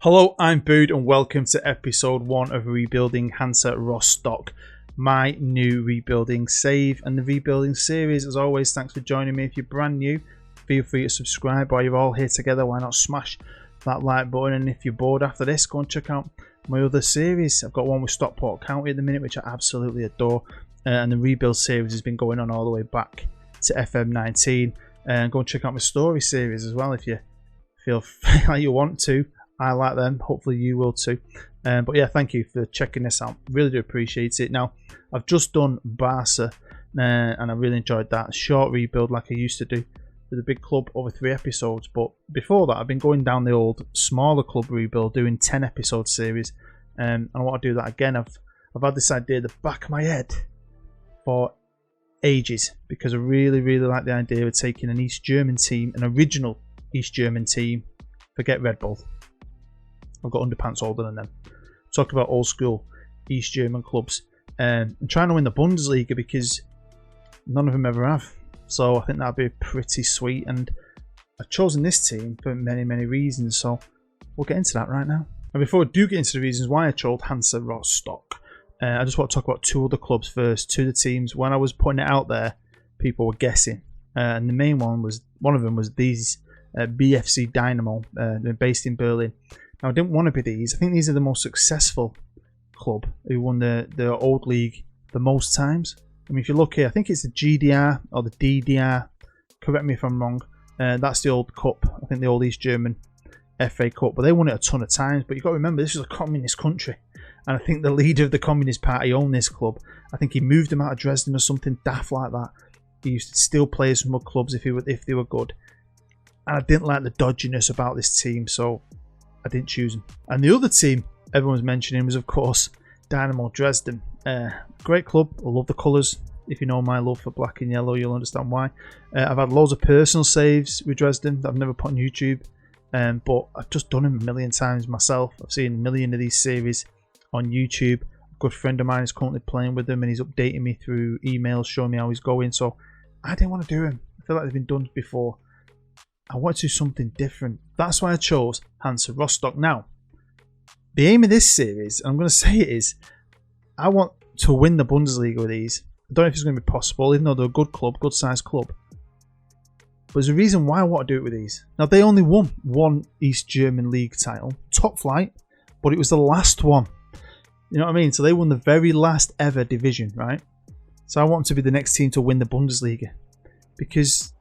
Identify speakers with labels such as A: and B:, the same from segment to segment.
A: Hello, I'm Bood and welcome to episode 1 of Rebuilding Hansa Rostock, my new rebuilding save and the rebuilding series. As always, thanks for joining me. If you're brand new, feel free to subscribe. While you're all here together, why not smash that like button? And if you're bored after this, go and check out my other series. I've got one with Stockport County at the minute, which I absolutely adore. And the rebuild series has been going on all the way back to FM19. And go and check out my story series as well if you feel like you want to. I like them. Hopefully you will too. But yeah, thank you for checking this out. Really do appreciate it. Now, I've just done Barca and I really enjoyed that. Short rebuild like I used to do with a big club over 3 episodes. But before that, I've been going down the old smaller club rebuild, doing 10 episode series. And I want to do that again. I've had this idea at the back of my head for ages because I really like the idea of taking an East German team, an original East German team. Forget Red Bull. I've got underpants older than them. Talk about old school East German clubs and trying to win the Bundesliga because none of them ever have. So I think that'd be pretty sweet. And I've chosen this team for many reasons. So we'll get into that right now. And before we do get into the reasons why I chose Hansa Rostock, I just want to talk about 2 other clubs first. 2 of the teams. When I was putting it out there, people were guessing, and the main one of them was these BFC Dynamo. They're based in Berlin. Now, I didn't want to be these. I think these are the most successful club who won the old league the most times. I mean, if you look here, I think it's the GDR or the DDR. Correct me if I'm wrong. That's the old cup. I think the old East German FA Cup. But they won it a ton of times. But you've got to remember, this was a communist country. And I think the leader of the Communist Party owned this club. I think he moved them out of Dresden or something daft like that. He used to steal players from other clubs if they were good. And I didn't like the dodginess about this team, so I didn't choose them. And the other team everyone was mentioning was, of course, Dynamo Dresden. Great club. I love the colours. If you know my love for black and yellow, you'll understand why. I've had loads of personal saves with Dresden that I've never put on YouTube. But I've just done them a million times myself. I've seen a million of these series on YouTube. A good friend of mine is currently playing with them and he's updating me through emails showing me how he's going. So I didn't want to do them. I feel like they've been done before. I want to do something different. That's why I chose Hansa Rostock. Now, the aim of this series, and I'm going to say it is, I want to win the Bundesliga with these. I don't know if it's going to be possible, even though they're a good club, good sized club. But there's a reason why I want to do it with these. Now, they only won 1 East German League title, top flight, but it was the last one. You know what I mean? So they won the very last ever division, right? So I want to be the next team to win the Bundesliga because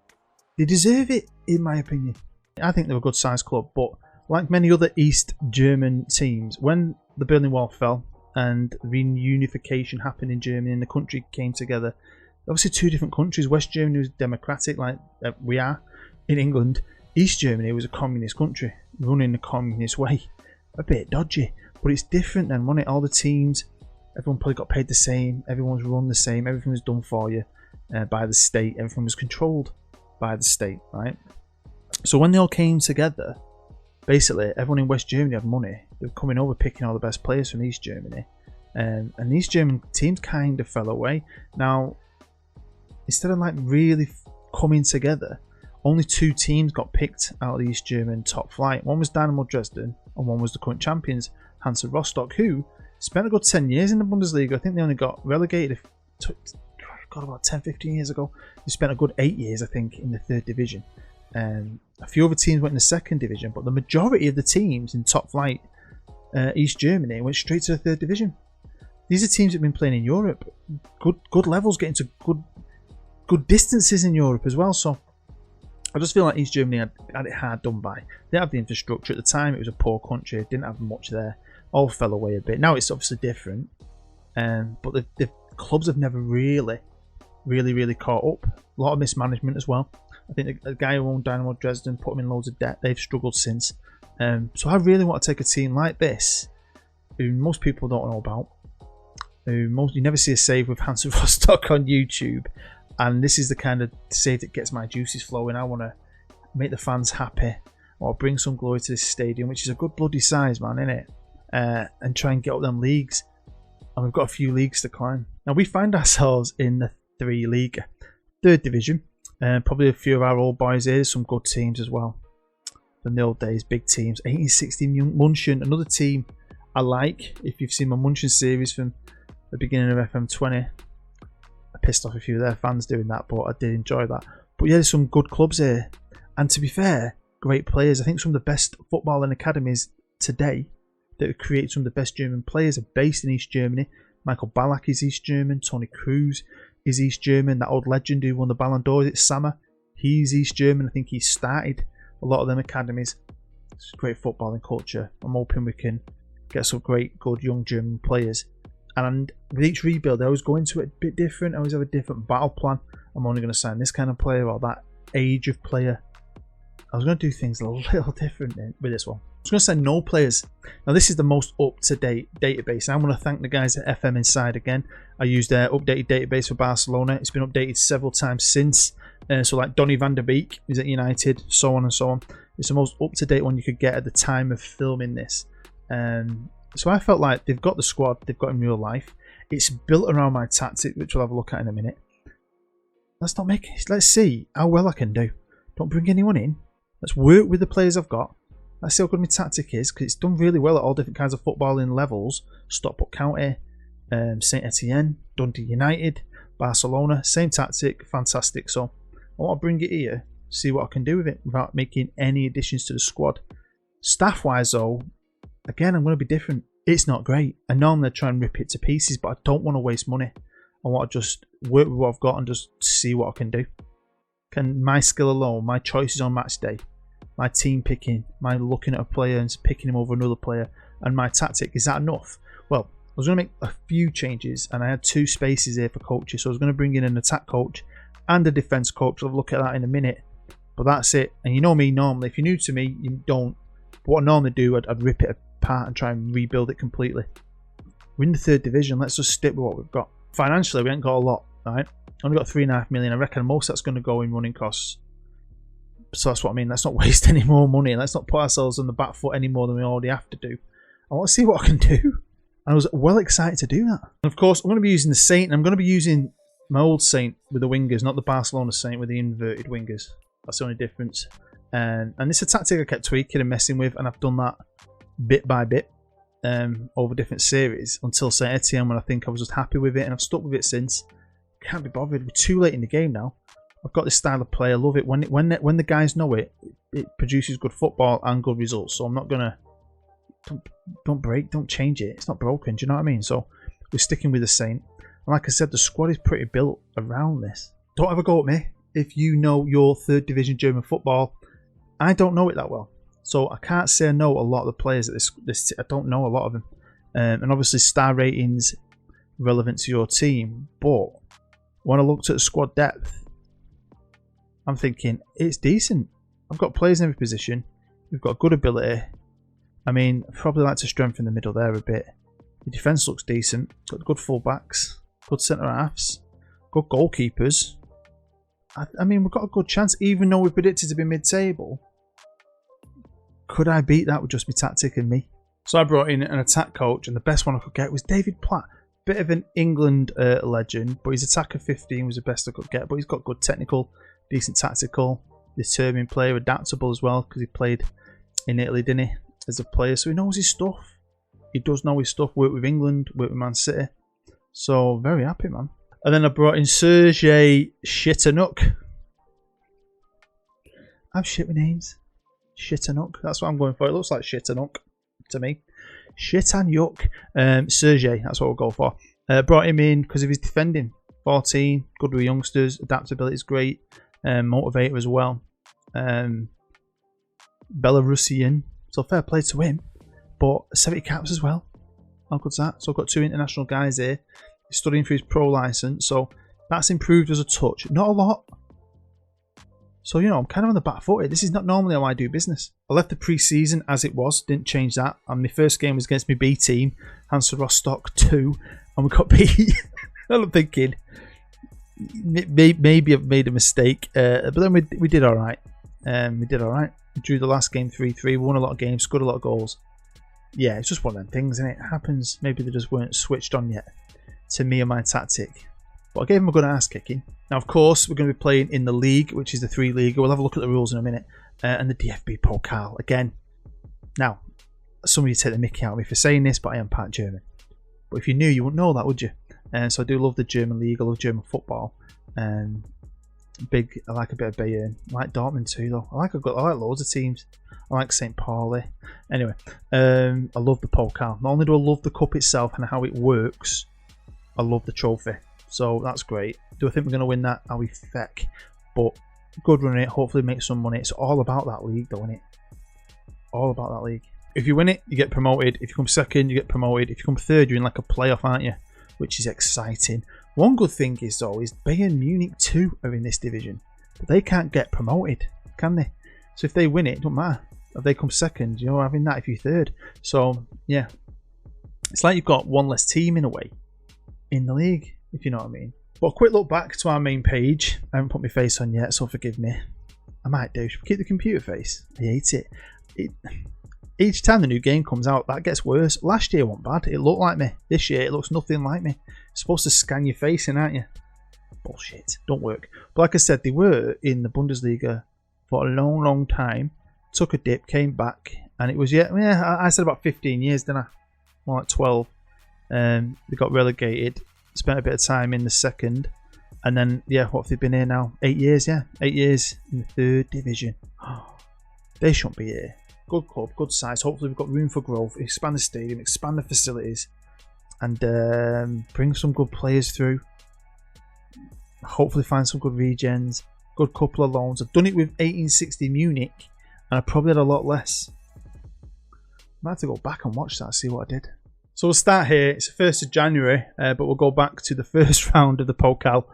A: they deserve it, in my opinion. I think they're a good sized club, but like many other East German teams, when the Berlin Wall fell and reunification happened in Germany and the country came together, obviously 2 different countries. West Germany was democratic, like we are in England. East Germany was a communist country, run in a communist way. A bit dodgy, but it's different then, wasn't it? All the teams, everyone probably got paid the same, everyone was run the same, everything was done for you by the state, everything was controlled by the state, right? So when they all came together, basically everyone in West Germany had money. They were coming over, picking all the best players from East Germany, and the East German teams kind of fell away. Now, instead of like really coming together, only 2 teams got picked out of the East German top flight. One was Dynamo Dresden and one was the current champions, Hansa Rostock, who spent a good 10 years in the Bundesliga. I think they only got relegated about 10-15 years ago. They spent a good 8 years, I think, in the 3rd division. A few other teams went in the 2nd division, but the majority of the teams in top flight East Germany went straight to the 3rd division. These are teams that have been playing in Europe, good levels, getting to good distances in Europe as well. So I just feel like East Germany had it hard done by. They didn't have the infrastructure at the time. It was a poor country. Didn't have much there. All fell away a bit. Now it's obviously different, but the clubs have never really caught up. A lot of mismanagement as well. I think the guy who owned Dynamo Dresden put them in loads of debt. They've struggled since. So I really want to take a team like this, who most people don't know about. You never see a save with Hansa Rostock on YouTube, and this is the kind of save that gets my juices flowing. I want to make the fans happy, or bring some glory to this stadium, which is a good bloody size, man, isn't it? And try and get up them leagues. And we've got a few leagues to climb. Now we find ourselves in the 3 Liga, 3rd division. Probably a few of our old boys here, some good teams as well. from the old days, big teams. 1816 Munchen, another team I like. If you've seen my Munchen series from the beginning of FM20, I pissed off a few of their fans doing that, but I did enjoy that. But yeah, there's some good clubs here. And to be fair, great players. I think some of the best footballing academies today that create some of the best German players are based in East Germany. Michael Ballack is East German. Tony Kroos is East German. That old legend who won the Ballon d'Or, it's Sammer. He's East German. I think he started a lot of them academies. It's great footballing culture. I'm hoping we can get some great, good young German players. And with each rebuild, I always go into it a bit different. I always have a different battle plan. I'm only going to sign this kind of player or that age of player. I was going to do things a little different with this one. I was going to say no players. Now this is the most up-to-date database. I want to thank the guys at FM Inside again. I used their updated database for Barcelona. It's been updated several times since. So like Donny van der Beek is at United, so on and so on. It's the most up-to-date one you could get at the time of filming this. So I felt like they've got the squad they've got in real life. It's built around my tactic, which we'll have a look at in a minute. Let's see how well I can do. Don't bring anyone in. Let's work with the players I've got. Let's see how good my tactic is, because it's done really well at all different kinds of footballing levels. Stockport County, Saint Etienne, Dundee United, Barcelona, same tactic, fantastic. So I want to bring it here, see what I can do with it without making any additions to the squad. Staff-wise though, again, I'm going to be different. It's not great. I normally try and rip it to pieces, but I don't want to waste money. I want to just work with what I've got and just see what I can do. Can my skill alone, my choices on match day, my team picking, my looking at a player and picking him over another player, and my tactic, is that enough? Well, I was going to make a few changes, and I had 2 spaces here for coaches. So I was going to bring in an attack coach and a defence coach. I'll look at that in a minute. But that's it. And you know me normally, if you're new to me, you don't. But what I normally do, I'd rip it apart and try and rebuild it completely. We're in the 3rd division. Let's just stick with what we've got. Financially, we ain't got a lot, right? Only got 3.5 million. I reckon most of that's going to go in running costs. So that's what I mean. Let's not waste any more money. Let's not put ourselves on the back foot any more than we already have to do. I want to see what I can do. And I was well excited to do that. And of course, I'm going to be using the Saint. And I'm going to be using my old Saint with the wingers, not the Barcelona Saint with the inverted wingers. That's the only difference. And this is a tactic I kept tweaking and messing with. And I've done that bit by bit over different series until Saint Etienne, when I think I was just happy with it. And I've stuck with it since. Can't be bothered. We're too late in the game now. I've got this style of play. I love it. When the guys know it, it produces good football and good results. So I'm not gonna don't change it. It's not broken. Do you know what I mean? So we're sticking with the Saint. And like I said, the squad is pretty built around this. Don't have a go at me if you know your 3rd division German football. I don't know it that well, so I can't say I know a lot of the players at this. I don't know a lot of them, and obviously star ratings relevant to your team. But when I looked at the squad depth, I'm thinking it's decent. I've got players in every position. We've got good ability. I mean, I'd probably like to strengthen the middle there a bit. The defence looks decent. Got good full-backs, good centre-halves, good goalkeepers. I mean, we've got a good chance, even though we're predicted to be mid-table. Could I beat that with just my tactic and me? So I brought in an attack coach, and the best one I could get was David Platt. Bit of an England legend, but his attacker 15 was the best I could get. But he's got good technical, decent tactical, determined player, adaptable as well, because he played in Italy, didn't he, as a player. So he knows his stuff. He does know his stuff. Worked with England, worked with Man City. So very happy, man. And then I brought in Sergej Shittanuk. I'm shit with names. Shittanuk. That's what I'm going for. It looks like Shittanuk to me. Shittanuk. Sergej. That's what we'll go for. Brought him in because of his defending. 14. Good with youngsters. Adaptability is great. Motivator as well. Belarusian. So fair play to him. But 70 caps as well. How good's that? So I've got 2 international guys here. He's studying for his pro license. So that's improved as a touch. Not a lot. So, you know, I'm kind of on the back foot here. This is not normally how I do business. I left the pre-season as it was. Didn't change that. And my first game was against my B team. Hansa Rostock 2. And we got beat. I'm thinking, maybe I've made a mistake. But then we did all right. We did all right. We drew the last game 3-3. Won a lot of games. Scored a lot of goals. Yeah, it's just one of them things, isn't it? It happens. Maybe they just weren't switched on yet to me and my tactic. But I gave them a good ass kicking. Now, of course, we're going to be playing in the league, which is the 3 League. We'll have a look at the rules in a minute. And the DFB Pokal again. Now, some of you take the mickey out of me for saying this, but I am part German. But if you knew, you wouldn't know that, would you? And so I do love the German league. I love German football. I like a bit of Bayern. I like Dortmund too, though. I like loads of teams. I like St. Pauli. Anyway, I love the Pokal. Not only do I love the cup itself and how it works, I love the trophy. So that's great. Do I think we're going to win that? Are we feck? But good run it. Hopefully make some money. It's all about that league, though, isn't it? All about that league. If you win it, you get promoted. If you come second, you get promoted. If you come third, you're in like a playoff, aren't you? Which is exciting. One good thing is, though, is Bayern Munich 2 are in this division. But they can't get promoted, can they? So if they win it, it doesn't matter. If they come second, you're having that if you're third. So, yeah. It's like you've got one less team, in a way, in the league, if you know what I mean. But a quick look back to our main page. I haven't put my face on yet, so forgive me. I might do. Should we keep the computer face? I hate it. Each time the new game comes out, that gets worse. Last year wasn't bad. It looked like me. This year, it looks nothing like me. You're supposed to scan your face in, aren't you? Bullshit. Don't work. But like I said, they were in the Bundesliga for a long, long time. Took a dip, came back, and it was, I said about 15 years, didn't I? More like 12. They got relegated. Spent a bit of time in the second. And then, what have they been here now? 8 years, 8 years in the 3rd division. They shouldn't be here. Good club, good size. Hopefully we've got room for growth. Expand the stadium, expand the facilities, and bring some good players through. Hopefully find some good regens. Good couple of loans. I've done it with 1860 Munich, and I probably had a lot less. I might have to go back and watch that, see what I did. So we'll start here. It's the 1st of January, but we'll go back to the first round of the Pokal,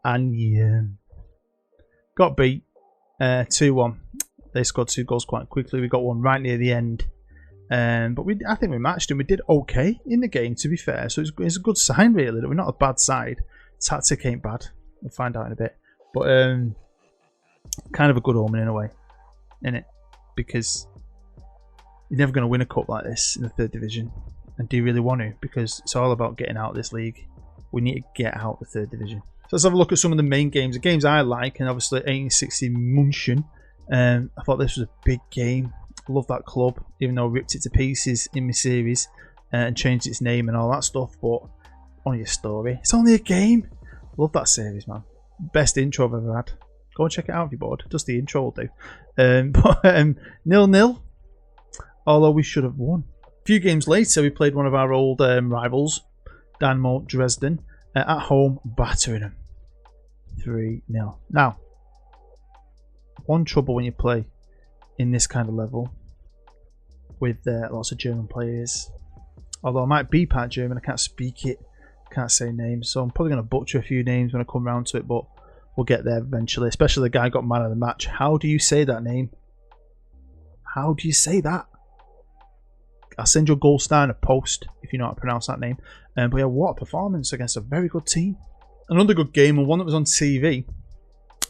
A: and got beat 2-1. They scored 2 goals quite quickly. We got one right near the end. But I think we matched them. We did okay in the game, to be fair. So it's a good sign, really, that we're not a bad side. Tactic ain't bad. We'll find out in a bit. But kind of a good omen in a way, isn't it? Because you're never going to win a cup like this in the 3rd division. And do you really want to? Because it's all about getting out of this league. We need to get out of the 3rd division. So let's have a look at some of the main games. The games I like, and obviously 1860 München. I thought this was a big game. I love that club, even though I ripped it to pieces in my series and changed its name and all that stuff. But only a story. It's only a game. Love that series, man. Best intro I've ever had. Go and check it out if you're bored. Just the intro will do. 0-0. Although we should have won. A few games later, we played one of our old rivals, Dynamo Dresden, at home, battering them 3-0. Now, one trouble when you play in this kind of level with lots of German players. Although I might be part German, I can't speak it, can't say names, so I'm probably going to butcher a few names when I come round to it, but we'll get there eventually. Especially the guy who got man of the match. How do you say that name? How do you say that? I'll send you a gold star in a post if you know how to pronounce that name. But yeah, what a performance against a very good team. Another good game, and one that was on TV,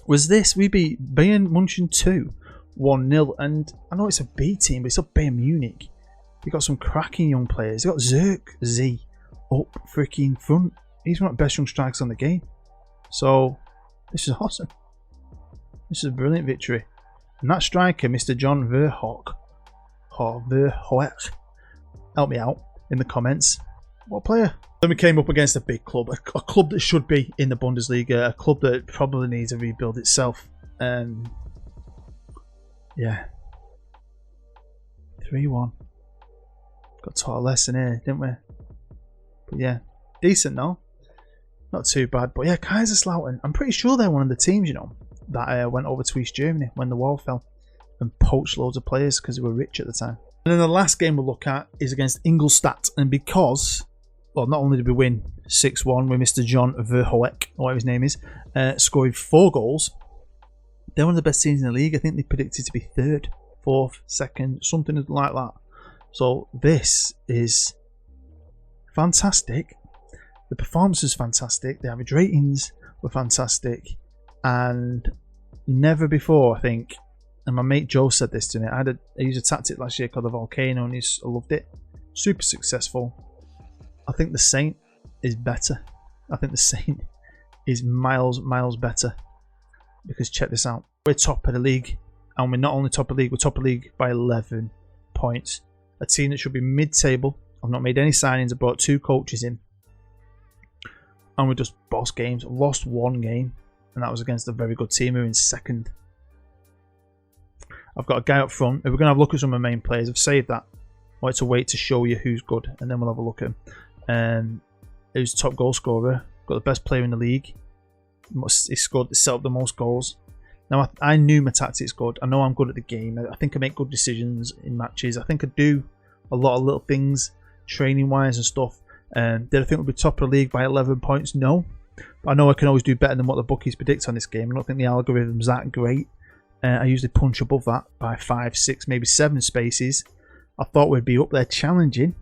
A: was this. We beat Bayern München 2, 1-0. And I know it's a B team, but it's up Bayern Munich. They've got some cracking young players. They've got Z up freaking front. He's one of the best young strikers on the game. So, this is awesome. This is a brilliant victory. And that striker, Mr. John Verhoek, help me out in the comments. What player? Then we came up against a big club, a club that should be in the Bundesliga, a club that probably needs to rebuild itself. Yeah. 3-1. Got taught a lesson here, didn't we? But yeah, decent though. Not too bad. But yeah, Kaiserslautern, I'm pretty sure they're one of the teams, you know, that went over to East Germany when the wall fell and poached loads of players because they were rich at the time. And then the last game we'll look at is against Ingolstadt. And because, well, not only did we win 6-1 with Mr. John Verhoek, or whatever his name is, scoring 4 goals, they're one of the best teams in the league. I think they predicted to be 3rd, 4th, 2nd, something like that. So this is fantastic. The performance is fantastic. The average ratings were fantastic. And never before, I think, and my mate Joe said this to me, I used a tactic last year called the Volcano, and I loved it. Super successful. I think the Saint is better. I think the Saint is miles better. Because check this out. We're top of the league. And we're not only top of the league, we're top of the league by 11 points. A team that should be mid-table. I've not made any signings. I brought 2 coaches in. And we just boss games. Lost 1 game. And that was against a very good team who are in 2nd. I've got a guy up front. If we're going to have a look at some of my main players, I've saved that. I wanted to wait to show you who's good. And then we'll have a look at him. Who's top goal scorer. Got the best player in the league. He scored, set up the most goals. Now, I knew my tactics good. I know I'm good at the game. I think I make good decisions in matches. I think I do a lot of little things, training-wise and stuff. Did I think we'll be top of the league by 11 points? No. But I know I can always do better than what the bookies predict on this game. I don't think the algorithm's that great. I usually punch above that by 5, 6, maybe 7 spaces. I thought we'd be up there challenging.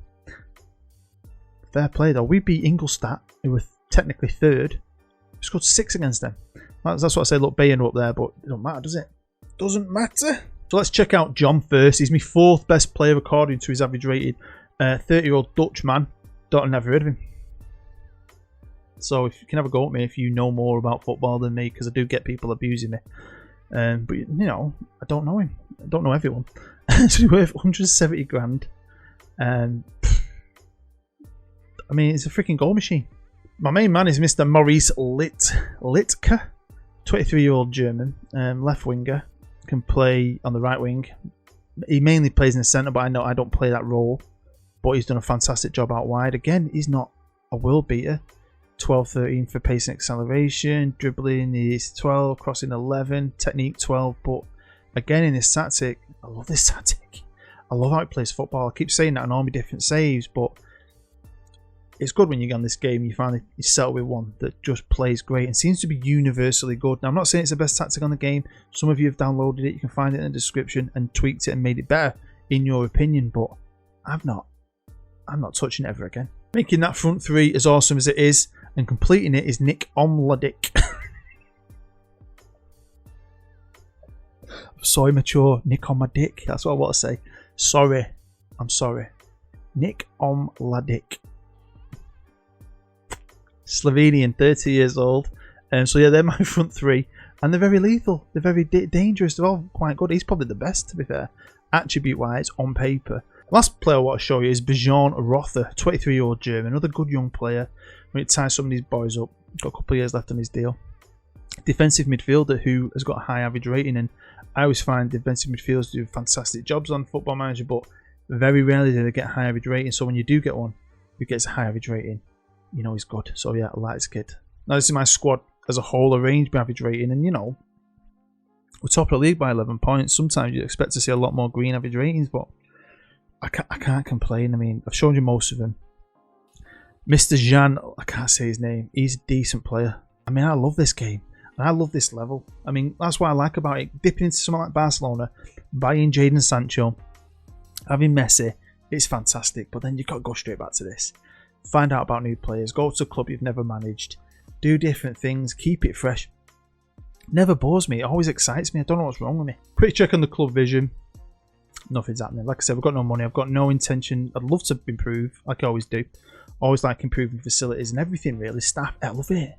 A: Fair play though. We beat Ingolstadt, who were technically 3rd. We scored 6 against them. That's what I say. Look, Bayern are up there, but it don't matter, does it? Doesn't matter. So let's check out John first. He's my 4th best player according to his average rating. 30-year-old Dutch man. I've never heard of him. So if you can have a go at me if you know more about football than me, because I do get people abusing me. But you know, I don't know him. I don't know everyone. So he's worth 170 grand. I mean, it's a freaking goal machine. My main man is Mr. Maurice Littke, 23-year-old German, left winger, can play on the right wing. He mainly plays in the centre, but I know I don't play that role. But he's done a fantastic job out wide. Again, he's not a world beater. 12-13 for pace and acceleration. Dribbling is 12, crossing 11, technique 12. But again, in this tactic, I love this tactic. I love how he plays football. I keep saying that on all my different saves, but it's good when you get on this game, you finally settle with one that just plays great and seems to be universally good. Now, I'm not saying it's the best tactic on the game. Some of you have downloaded it. You can find it in the description and tweaked it and made it better in your opinion, but I'm not touching it ever again. Making that front 3 as awesome as it is and completing it is Nick Omladic. I'm so immature. Nick on my dick. That's what I want to say. Sorry. I'm sorry. Nick Omladic. Slovenian, 30 years old. So yeah, they're my front 3. And they're very lethal. They're very dangerous. They're all quite good. He's probably the best, to be fair. Attribute-wise, on paper. Last player I want to show you is Hansa Rostock, 23-year-old German. Another good young player. We need to tie some of these boys up. Got a couple of years left on his deal. Defensive midfielder who has got a high average rating. And I always find defensive midfielders do fantastic jobs on Football Manager, but very rarely do they get a high average rating. So when you do get one who gets a high average rating, you know he's good. So yeah, I like this kid. Now this is my squad as a whole, arranged by average rating, and you know, we're top of the league by 11 points. Sometimes you expect to see a lot more green average ratings, but I can't complain. I mean, I've shown you most of them. Mr. Jan, I can't say his name. He's a decent player. I mean, I love this game. And I love this level. I mean, that's what I like about it. Dipping into something like Barcelona, buying Jadon Sancho, having Messi, it's fantastic. But then you've got to go straight back to this. Find out about new players. Go to a club you've never managed. Do different things. Keep it fresh. Never bores me. It always excites me. I don't know what's wrong with me. Quick check on the club vision. Nothing's happening. Like I said, we've got no money. I've got no intention. I'd love to improve, like I always do. Always like improving facilities and everything, really. Staff, I love it.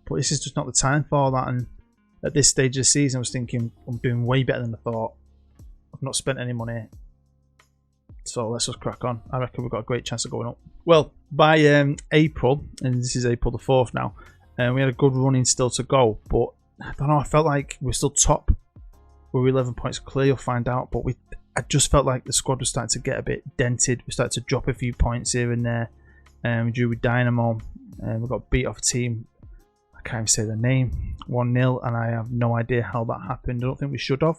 A: But this is just not the time for that. And at this stage of the season, I was thinking I'm doing way better than I thought. I've not spent any money. So let's just crack on. I reckon we've got a great chance of going up. Well, by April, and this is April the 4th now, we had a good running still to go. But I don't know, I felt like we're still top. We're 11 points clear, you'll find out. But I just felt like the squad was starting to get a bit dented. We started to drop a few points here and there. We drew with Dynamo. We got beat off a team. I can't even say their name. 1-0, and I have no idea how that happened. I don't think we should have.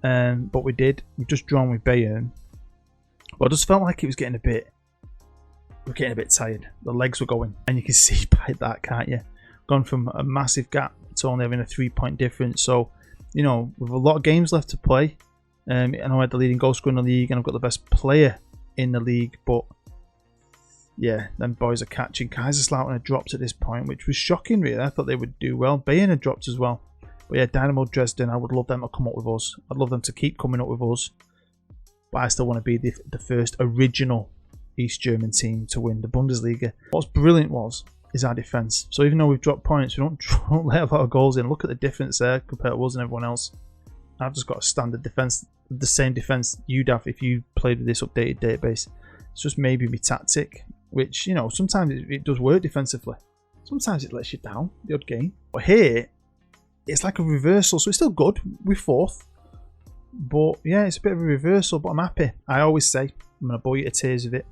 A: But we did. We've just drawn with Bayern. But I just felt like it was getting a bit... We're getting a bit tired. The legs were going. And you can see by that, can't you? Gone from a massive gap to only having a 3-point difference. So, you know, with a lot of games left to play. I know I had the leading goal scorer in the league and I've got the best player in the league. But, yeah, them boys are catching. Kaiserslautern had dropped at this point, which was shocking, really. I thought they would do well. Bayern had dropped as well. But, yeah, Dynamo Dresden, I would love them to come up with us. I'd love them to keep coming up with us. But I still want to be the first original East German team to win the Bundesliga. What's brilliant was, is our defence. So even though we've dropped points, we don't let a lot of goals in. Look at the difference there compared to us and everyone else. I've just got a standard defence, the same defence you'd have if you played with this updated database. It's just maybe my tactic, which, you know, sometimes it does work defensively. Sometimes it lets you down the odd game. But here, it's like a reversal, so it's still good. We're 4th. But yeah, it's a bit of a reversal, but I'm happy. I always say, I'm going to bore you to tears of it,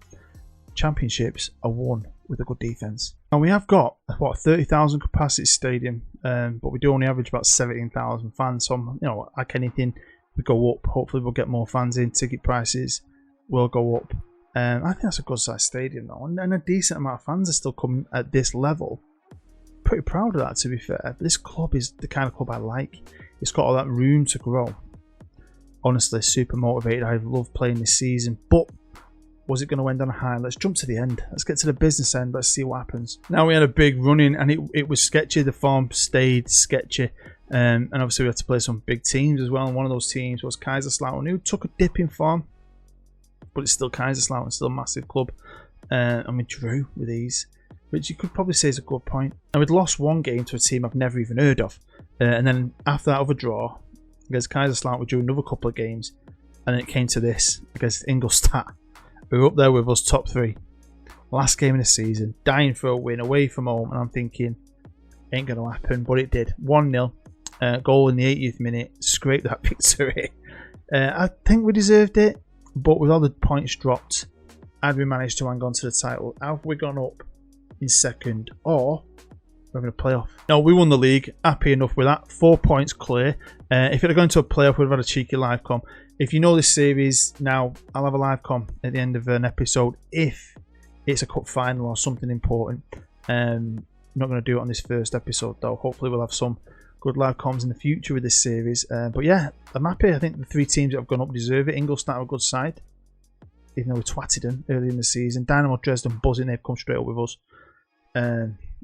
A: championships are won with a good defence. And we have got, what, 30,000 capacity stadium, but we do only average about 17,000 fans. So, you know, like anything, we go up. Hopefully we'll get more fans in. Ticket prices will go up. I think that's a good sized stadium though, and a decent amount of fans are still coming at this level. Pretty proud of that, to be fair. But this club is the kind of club I like. It's got all that room to grow. Honestly, super motivated. I love playing this season, but was it going to end on a high? Let's jump to the end. Let's get to the business end. Let's see what happens. Now we had a big run in, and it was sketchy. The form stayed sketchy, and obviously we had to play some big teams as well. And one of those teams was Kaiserslautern, who took a dip in form, but it's still Kaiserslautern, still a massive club, and we drew with these, which you could probably say is a good point. And we'd lost one game to a team I've never even heard of, and then after that other draw against Kaiserslautern, we drew another couple of games, and then it came to this against Ingolstadt. We were up there with us, top 3. Last game of the season, dying for a win away from home, and I'm thinking, ain't going to happen, but it did. 1-0, goal in the 80th minute, scraped that victory. I think we deserved it, but with all the points dropped, had we managed to hang on to the title, have we gone up in second, or we're going to playoff? No, we won the league, happy enough with that. 4 points clear. If it had gone to a playoff, we'd have had a cheeky live com. If you know this series now, I'll have a live com at the end of an episode if it's a cup final or something important. I'm not going to do it on this first episode though. Hopefully we'll have some good live comms in the future with this series. But yeah, I'm happy. I think the 3 teams that have gone up deserve it. Ingolstadt are a good side, even though we twatted them early in the season. Dynamo Dresden buzzing, they've come straight up with us.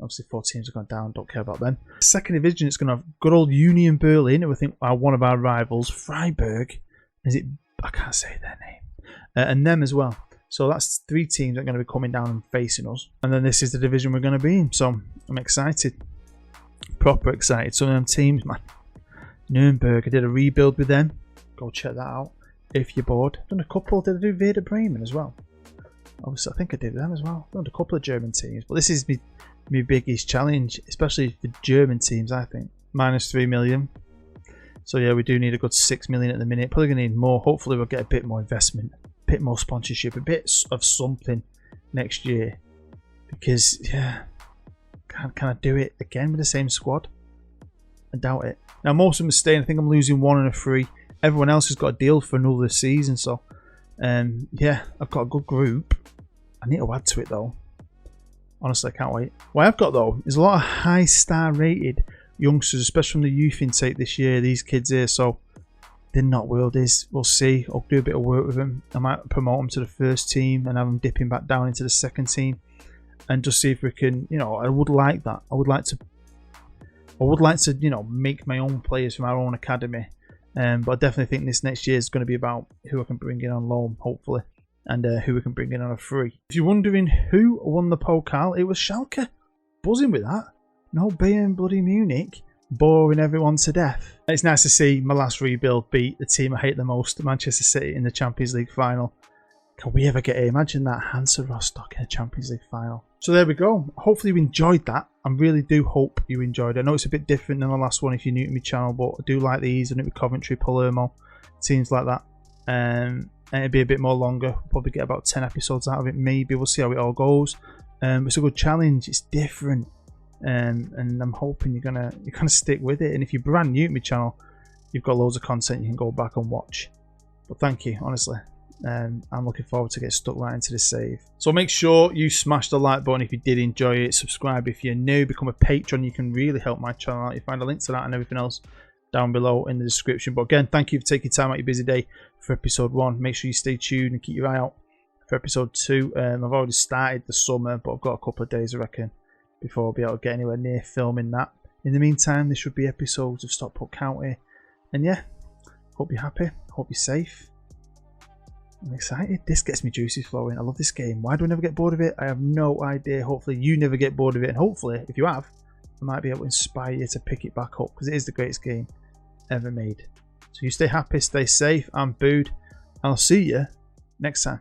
A: Obviously 4 teams have gone down, don't care about them. Second division, it's going to have good old Union Berlin, who I think are one of our rivals. Freiburg, I can't say their name, and them as well. So that's 3 teams that are going to be coming down and facing us, and then this is the division we're going to be in. So I'm excited, proper excited. Some of them teams, man. Nuremberg, I did a rebuild with them. Go check that out if you're bored. I've done a couple. Did I do Werder Bremen as well? Obviously, I think I did them as well. I've done a couple of German teams, but this is my biggest challenge, especially for German teams. I think -3 million. So yeah, we do need a good 6 million at the minute. Probably going to need more. Hopefully we'll get a bit more investment, a bit more sponsorship, a bit of something next year. Because yeah, can I do it again with the same squad? I doubt it. Now most of them are staying. I think I'm losing 1 and a 3. Everyone else has got a deal for another season. So yeah, I've got a good group. I need to add to it though. Honestly, I can't wait. What I've got though is a lot of high star rated youngsters, especially from the youth intake this year, these kids here, so they're not worldies. We'll see. I'll do a bit of work with them. I might promote them to the first team and have them dipping back down into the second team and just see if we can, you know, I would like that. I would like to, you know, make my own players from our own academy. But I definitely think this next year is going to be about who I can bring in on loan, hopefully, and who we can bring in on a free. If you're wondering who won the Pokal, it was Schalke. Buzzing with that. No Bayern bloody Munich, boring everyone to death. It's nice to see my last rebuild beat the team I hate the most, Manchester City, in the Champions League final. Can we ever get it? Imagine that, Hansa Rostock in a Champions League final. So there we go. Hopefully you enjoyed that. I really do hope you enjoyed it. I know it's a bit different than the last one if you're new to my channel, but I do like these. I know with Coventry, Palermo, teams like that. And it'll be a bit more longer. We'll probably get about 10 episodes out of it. Maybe we'll see how it all goes. It's a good challenge. It's different. And I'm hoping you're gonna stick with it. And if you're brand new to my channel, you've got loads of content you can go back and watch. But thank you, honestly. I'm looking forward to get stuck right into the save. So make sure you smash the like button if you did enjoy it. Subscribe if you're new. Become a patron. You can really help my channel out. You find a link to that and everything else down below in the description. But again, thank you for taking time out your busy day for episode 1. Make sure you stay tuned and keep your eye out for episode 2. I've already started the summer, but I've got a couple of days, I reckon, before I'll be able to get anywhere near filming that. In the meantime, there should be episodes of Stockport County. And yeah, hope you're happy. Hope you're safe. I'm excited. This gets me juices flowing. I love this game. Why do I never get bored of it? I have no idea. Hopefully you never get bored of it. And hopefully, if you have, I might be able to inspire you to pick it back up. Because it is the greatest game ever made. So you stay happy, stay safe. I'm Booed. I'll see you next time.